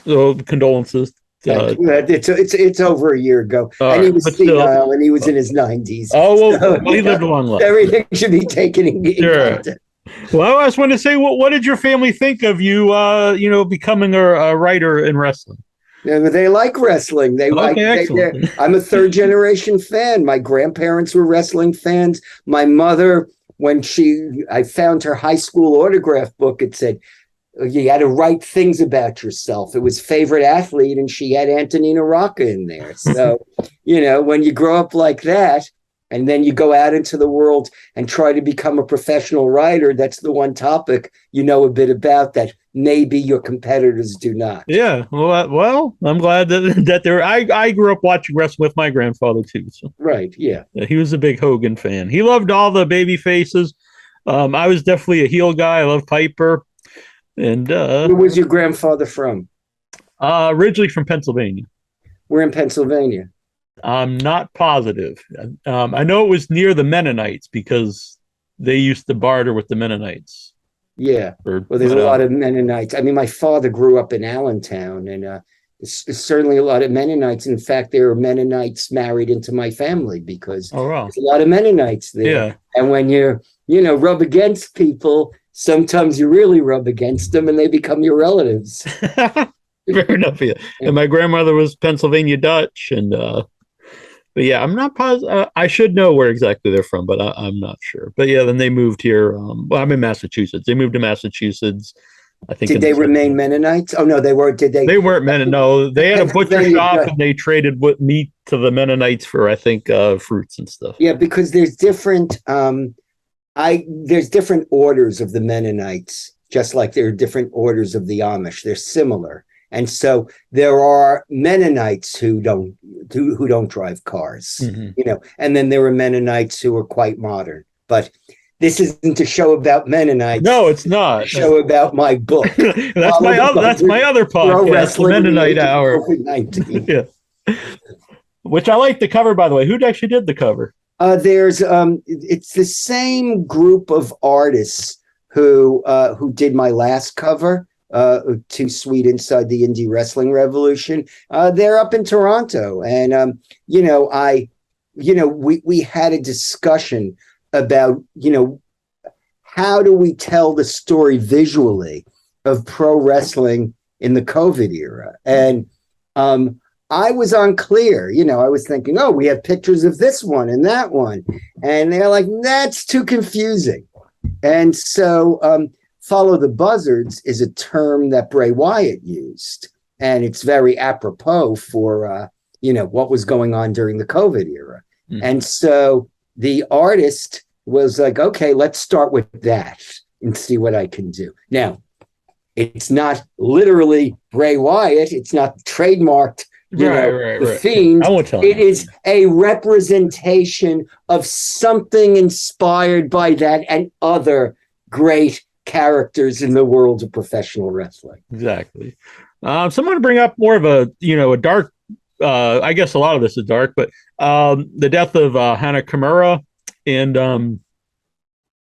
so condolences. It's over a year ago, and he was senile, and he was in his 90s. Oh, well, so, he lived a long life. Everything should be taken in context. Well, I just want to say, what did your family think of you, becoming a writer in wrestling? Yeah, they like wrestling. I'm a third generation fan. My grandparents were wrestling fans. My mother, when I found her high school autograph book, it said, you had to write things about yourself. It was favorite athlete, and she had Antonina Rocca in there. So, when you grow up like that, and then you go out into the world and try to become a professional writer, that's the one topic a bit about that maybe your competitors do not. Yeah. Well, I'm glad that they're. I grew up watching wrestling with my grandfather too. So. Right. Yeah. He was a big Hogan fan. He loved all the baby faces. I was definitely a heel guy. I loved Piper. And where was your grandfather from? Originally from Pennsylvania. We're in Pennsylvania. I'm not positive. I know it was near the Mennonites because they used to barter with the Mennonites. Yeah. There's a lot of Mennonites. I mean, my father grew up in Allentown, and there's certainly a lot of Mennonites. In fact, there are Mennonites married into my family because there's a lot of Mennonites there. Yeah. And when you rub against people, sometimes you really rub against them and they become your relatives. Fair enough. Yeah. And my grandmother was Pennsylvania Dutch. And, but yeah, I'm not positive. I should know where exactly they're from, but I'm not sure. But yeah, then they moved here. I'm in Massachusetts. They moved to Massachusetts. I think. Did they remain Mennonites? Oh, no, they weren't. Did they? They weren't Mennonites. No, they had a butcher shop and they traded meat to the Mennonites for, I think, fruits and stuff. Yeah, because there's different. There's different orders of the Mennonites, just like there are different orders of the Amish. They're similar And so there are Mennonites who don't drive cars, and then there are Mennonites who are quite modern. But this isn't a show about Mennonites. No, it's not. It's a show about my book. That's my other podcast, the Mennonite Hour. Yeah. Which I like the cover, by the way. Who actually did the cover? It's the same group of artists who did my last cover, Too Sweet Inside the Indie Wrestling Revolution. They're up in Toronto, and we had a discussion about how do we tell the story visually of pro wrestling in the COVID era, and I was unclear. I was thinking, oh, we have pictures of this one and that one. And they're like, that's too confusing. And so follow the Buzzards is a term that Bray Wyatt used. And it's very apropos for, what was going on during the COVID era. Mm. And so the artist was like, okay, let's start with that and see what I can do. Now, it's not literally Bray Wyatt. It's not trademarked. The Fiend. It is a representation of something inspired by that and other great characters in the world of professional wrestling. Exactly. So I'm going to bring up more of a dark. I guess a lot of this is dark, but the death of Hana Kimura and kind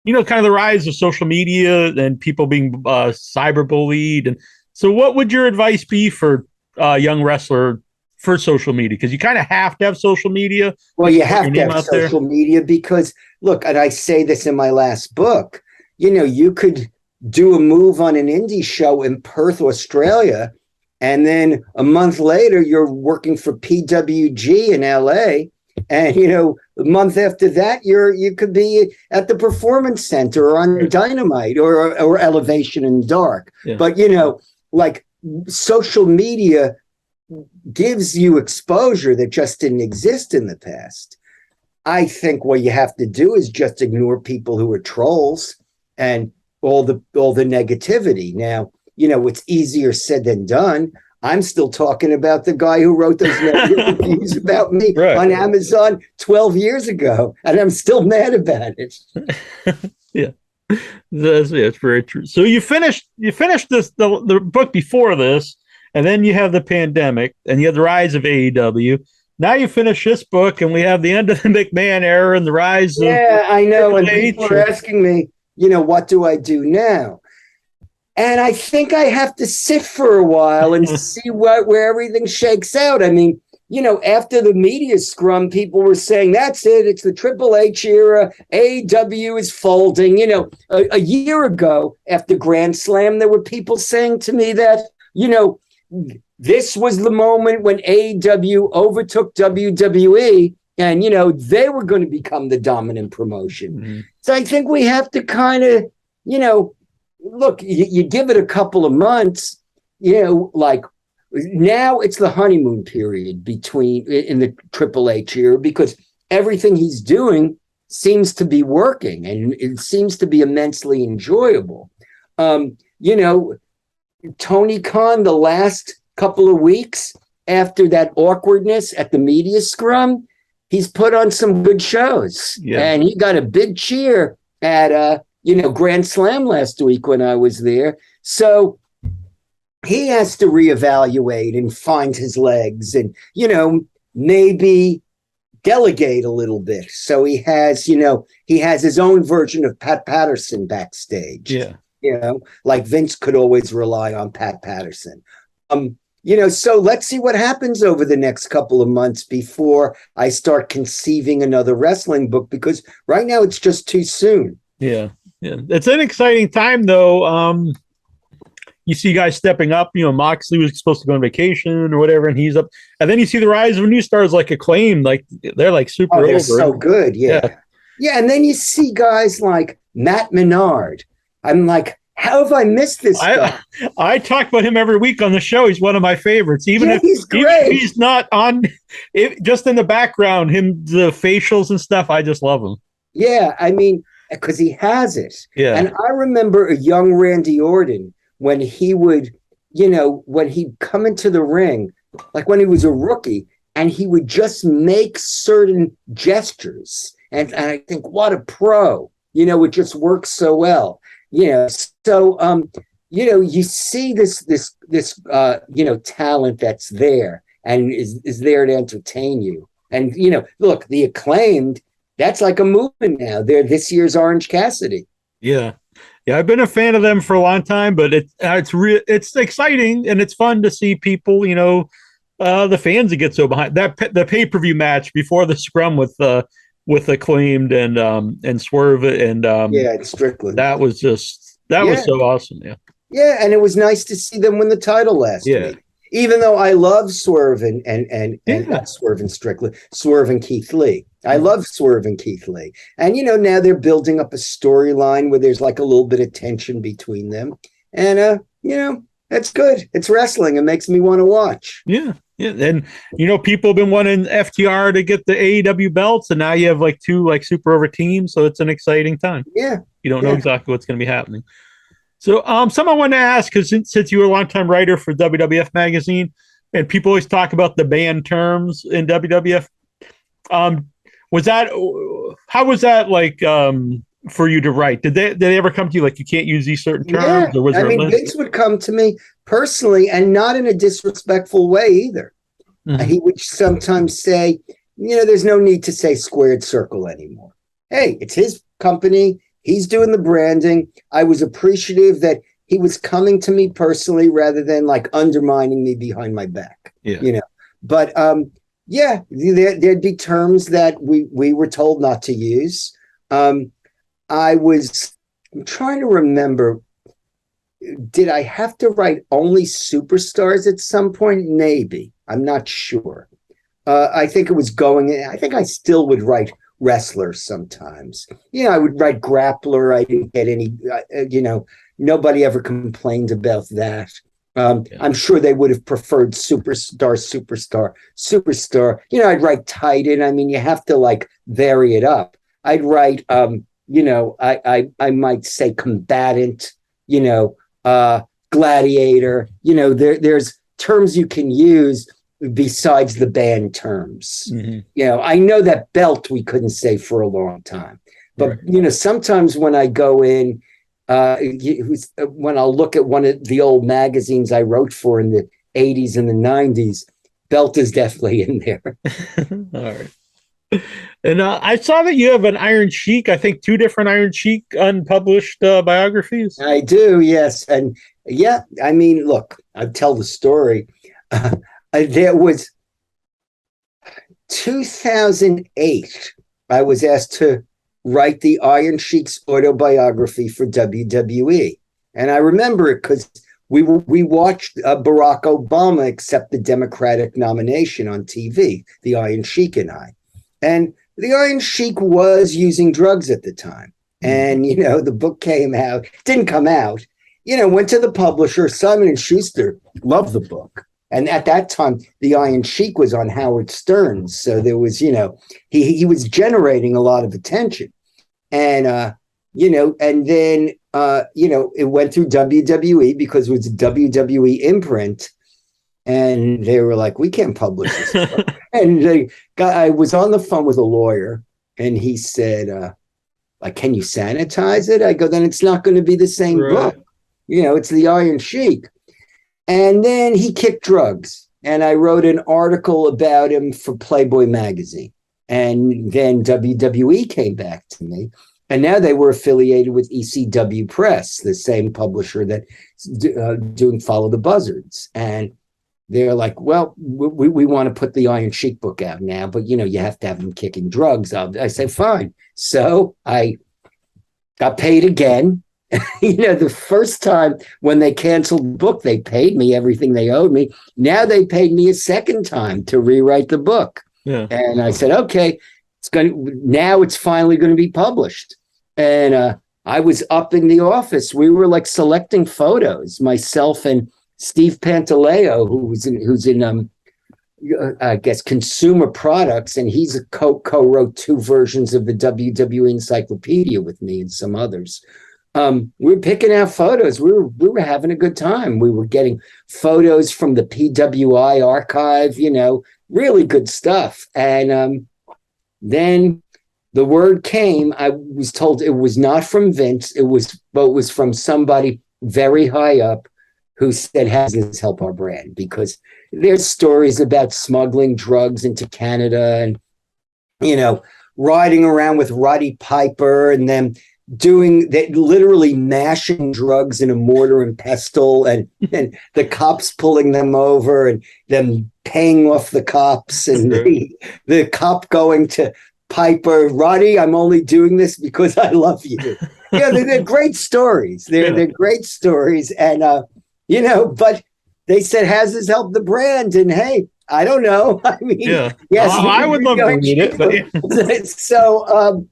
of the rise of social media and people being cyberbullied. And so, what would your advice be for a young wrestler for social media? Because you kind of have to have social media. Well, you have to have social media because, look, and I say this in my last book, you could do a move on an indie show in Perth, Australia, and then a month later you're working for PWG in LA, and a month after that you could be at the Performance Center or on Dynamite or Elevation in Dark. Yeah. But like social media gives you exposure that just didn't exist in the past. I think what you have to do is just ignore people who are trolls and all the negativity. Now, it's easier said than done. I'm still talking about the guy who wrote those negative reviews about me on Amazon 12 years ago, and I'm still mad about it. Yeah. That's very true. So you finished this the book before this, and then you have the pandemic, and you have the rise of AEW. Now you finish this book, and we have the end of the McMahon era and the rise of I know. And people are asking me, what do I do now? And I think I have to sit for a while and see where everything shakes out. I mean, after the media scrum, people were saying, that's it. It's the Triple H era. AEW is folding. A year ago after Grand Slam, there were people saying to me that, this was the moment when AEW overtook WWE and, they were going to become the dominant promotion. Mm-hmm. So I think we have to kind of, look, you give it a couple of months, like now it's the honeymoon period in the Triple H era because everything he's doing seems to be working and it seems to be immensely enjoyable. Tony Khan, the last couple of weeks after that awkwardness at the media scrum, he's put on some good shows. Yeah. And he got a big cheer at Grand Slam last week when I was there. So he has to reevaluate and find his legs and, maybe delegate a little bit. So he has his own version of Pat Patterson backstage. Yeah. Like Vince could always rely on Pat Patterson. So let's see what happens over the next couple of months before I start conceiving another wrestling book, because right now it's just too soon. Yeah. Yeah. It's an exciting time though. You see guys stepping up, Moxley was supposed to go on vacation or whatever, and he's up. And then you see the rise of new stars like Acclaim, like they're like super they're over. So good. Yeah. And then you see guys like Matt Menard. I'm like, how have I missed this guy? I talk about him every week on the show. He's one of my favorites. Even if he's not on, just in the background, the facials and stuff, I just love him. Yeah, I mean, because he has it. Yeah. And I remember a young Randy Orton when he would, when he'd come into the ring, like when he was a rookie, and he would just make certain gestures. And I think, what a pro, it just works so well. So, you see this talent that's there and is there to entertain you. And, look, the Acclaimed, that's like a movement now. They're this year's Orange Cassidy. Yeah. Yeah, I've been a fan of them for a long time, but it's exciting and it's fun to see people, the fans that get so behind that. The pay-per-view match before the scrum with Acclaimed and Swerve and Strickland. That was so awesome. Yeah. Yeah, and it was nice to see them win the title last week. Even though I love Swerve and not Swerve and Strickland, Swerve and Keith Lee. I love Swerve and Keith Lee. And, now they're building up a storyline where there's like a little bit of tension between them. And, that's good. It's wrestling. It makes me want to watch. Yeah. Yeah. And, people have been wanting FTR to get the AEW belts, and now you have like two like super over teams. So it's an exciting time. Yeah. You don't know exactly what's going to be happening. So someone I wanted to ask, because since you were a longtime writer for WWF magazine, and people always talk about the banned terms in WWF, how was that like for you to write? Did they ever come to you like you can't use these certain terms? Yeah. Or was there a list? Vince would come to me personally, and not in a disrespectful way either. Mm-hmm. He would sometimes say, there's no need to say squared circle anymore. Hey, it's his company. He's doing the branding. I was appreciative that he was coming to me personally rather than like undermining me behind my back. Yeah. But there'd be terms that we were told not to use. I'm trying to remember, did I have to write only superstars at some point? Maybe. I'm not sure. I think it was I think I still would write wrestlers sometimes. I would write grappler. I didn't get any, nobody ever complained about that. I'm sure they would have preferred superstar. I'd write titan. I mean, you have to like vary it up. I'd write, I might say combatant, gladiator, there's terms you can use besides the banned terms. Mm-hmm. I know that belt we couldn't say for a long time, but sometimes when I go in, when I'll look at one of the old magazines I wrote for in the 80s and the 90s, belt is definitely in there. All right. And I saw that you have an Iron Sheik, I think 2 different Iron Sheik unpublished biographies. I do, yes. And I mean, look, I'll tell the story. There was 2008. I was asked to write the Iron Sheik's autobiography for WWE, and I remember it because we watched Barack Obama accept the Democratic nomination on TV. The Iron Sheik and I, and the Iron Sheik was using drugs at the time, and the book came out. Didn't come out. Went to the publisher. Simon and Schuster loved the book. And at that time, the Iron Sheik was on Howard Stern's. So there was, he was generating a lot of attention. And, and then, it went through WWE because it was a WWE imprint. And they were like, we can't publish this. And I was on the phone with a lawyer, and he said, can you sanitize it? I go, then it's not going to be the same book. It's the Iron Sheik. And then he kicked drugs, and I wrote an article about him for Playboy magazine. And then WWE came back to me, and now they were affiliated with ECW Press, the same publisher that's doing Follow the Buzzards. And they're like, well, we want to put the Iron Sheik book out now, but you have to have him kicking drugs. I say, fine. So I got paid again. The first time when they canceled the book, they paid me everything they owed me. Now they paid me a second time to rewrite the book. Yeah. And I said, okay, now it's finally going to be published. And I was up in the office. We were like selecting photos, myself and Steve Pantaleo, who's in I guess consumer products, and he's co-wrote 2 versions of the WWE encyclopedia with me and some others. we were picking out photos. We were having a good time. We were getting photos from the PWI archive, really good stuff. And then the word came. I was told it was not from Vince. It was from somebody very high up who said, "Has this help our brand?" Because there's stories about smuggling drugs into Canada and, riding around with Roddy Piper and then doing that, literally mashing drugs in a mortar and pestle, and the cops pulling them over and them paying off the cops, and the cop going to Piper, "Roddy, I'm only doing this because I love you." They're great stories. They're great stories. And, but they said, "Has this helped the brand?" And hey, I don't know. I mean, yes, I would love to read it. But So,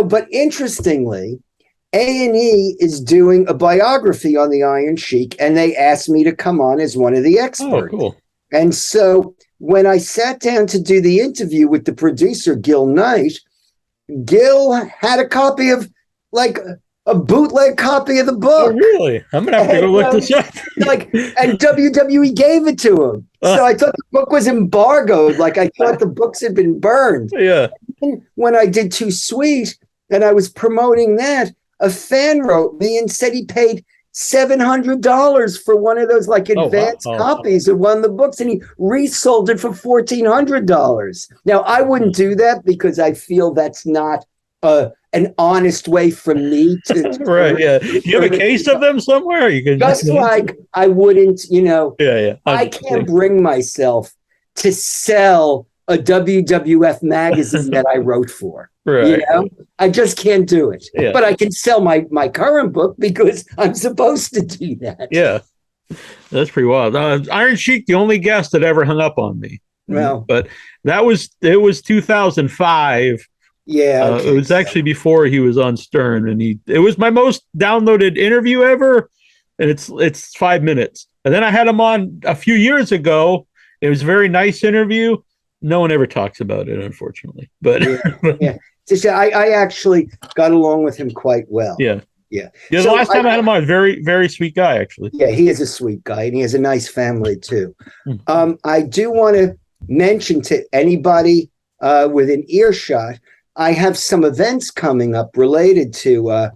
but interestingly, A&E is doing a biography on the Iron Sheik, and they asked me to come on as one of the experts. Oh, cool. And so when I sat down to do the interview with the producer, Gil Knight, Gil had a copy of, a bootleg copy of the book. Oh, really? I'm going to have to go look this up. And WWE gave it to him. So I thought the book was embargoed. I thought the books had been burned. Yeah. And when I did Too Sweet and I was promoting that, a fan wrote me and said he paid $700 for one of those advanced copies of one of the books, and he resold it for $1,400. Now, I wouldn't do that because I feel that's not an honest way for me to right. Yeah. Do you have a case of them somewhere? You can just I wouldn't, Yeah. I can't bring myself to sell a WWF magazine that I wrote for. Right. I just can't do it. Yeah. But I can sell my current book because I'm supposed to do that. Yeah. That's pretty wild. Iron Sheik, the only guest that ever hung up on me. Well, but it was 2005. Yeah. It was actually before he was on Stern, and it was my most downloaded interview ever, and it's 5 minutes. And then I had him on a few years ago. It was a very nice interview. No one ever talks about it, unfortunately. But yeah. I actually got along with him quite well. Yeah. Yeah. The last time I had him on, very, very sweet guy, actually. Yeah, he is a sweet guy, and he has a nice family too. I do want to mention to anybody within earshot, I have some events coming up related to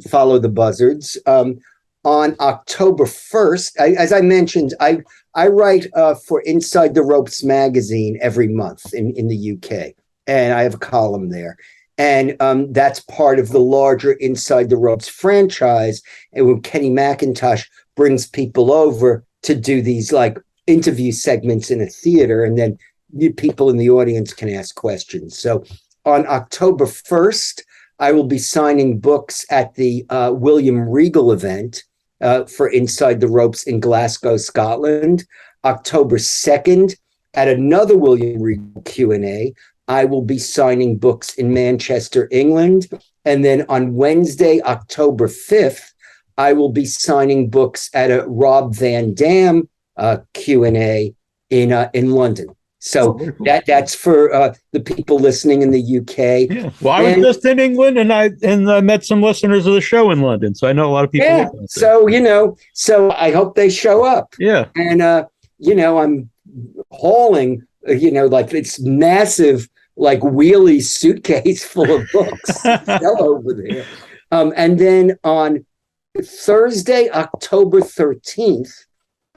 Follow the Buzzards. On October 1st, as I mentioned, I write for Inside the Ropes magazine every month in the UK, and I have a column there. And that's part of the larger Inside the Ropes franchise. And when Kenny McIntosh brings people over to do these interview segments in a theater, and then people in the audience can ask questions. So on October 1st, I will be signing books at the William Regal event for Inside the Ropes in Glasgow, Scotland. October 2nd, at another William Regal Q&A, I will be signing books in Manchester, England. And then on Wednesday, October 5th, I will be signing books at a Rob Van Dam Q&A in London. So that's for the people listening in the UK. Yeah. Well, I was just in England, and I met some listeners of the show in London, so I know a lot of people. Yeah. So I hope they show up. Yeah. And I'm hauling this massive wheelie suitcase full of books sell over there. And then on Thursday, October 13th,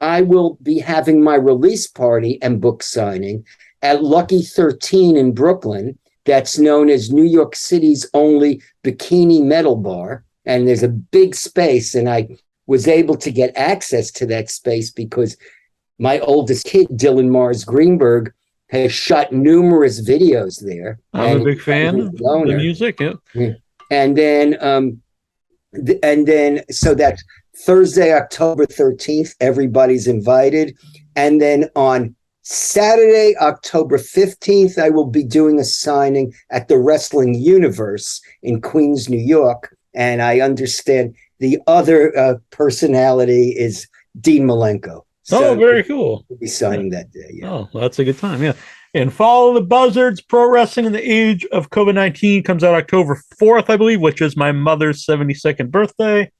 I will be having my release party and book signing at Lucky 13 in Brooklyn. That's known as New York City's only bikini metal bar. And there's a big space, and I was able to get access to that space because my oldest kid, Dylan Mars Greenberg, has shot numerous videos there. I'm a big fan of the music. Yeah. And then so that's Thursday, October 13th, everybody's invited. And then on Saturday, October 15th, I will be doing a signing at the Wrestling Universe in Queens, New York. And I understand the other personality is Dean Malenko. So very cool. We'll be signing that day. Yeah. Oh, well, that's a good time. Yeah. And follow the Buzzards. Pro Wrestling in the Age of COVID-19 comes out October 4th, I believe, which is my mother's 72nd birthday.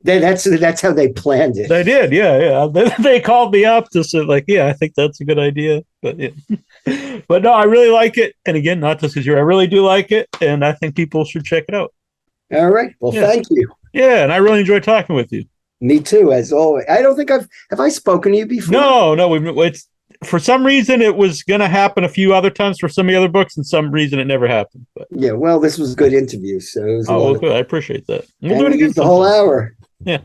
That's how they planned it. They did, yeah. They called me up to say, like, yeah, I think that's a good idea. But yeah. But no, I really like it. And again, not just because I really do like it, and I think people should check it out. All right. Well, thank you. Yeah, and I really enjoyed talking with you. Me too, as always. I don't think have I spoken to you before? No, it's for some reason it was going to happen a few other times for some of the other books, and some reason it never happened. But yeah, well, this was a good interview, so it was good. I appreciate that. We'll do it again. The sometime. whole hour. Yeah,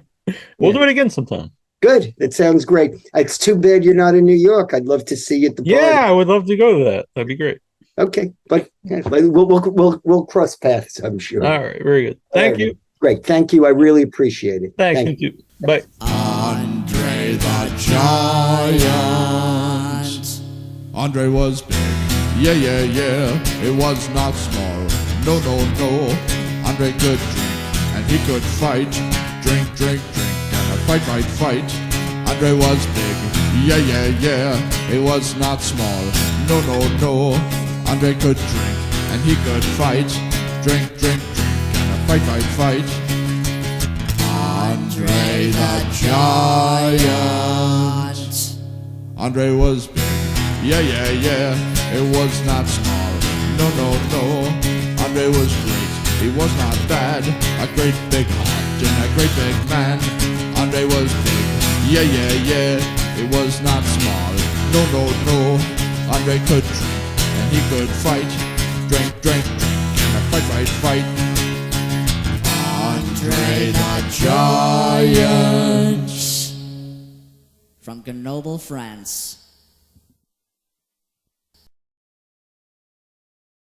we'll do it again sometime. Good. It sounds great. It's too bad you're not in New York. I'd love to see you at the party. Yeah, I would love to go to that. That'd be great. Okay, but we'll cross paths, I'm sure. All right, very good. Thank you. Great, thank you. I really appreciate it. Thank you. Bye. Andre the Giant. Andre was big. Yeah. It was not small. No. Andre could drink and he could fight. Drink. And a fight. Andre was big. Yeah. It was not small. No. Andre could drink and he could fight. Drink. And a fight. Andre the Giant. Andre was big. Yeah. It was not small. No. Andre was great. He was not bad. A great big heart and a great big man. Andre was big. Yeah. It was not small. No. Andre could drink and he could fight. Drink. And a fight. Andre the Giant. From Grenoble, France.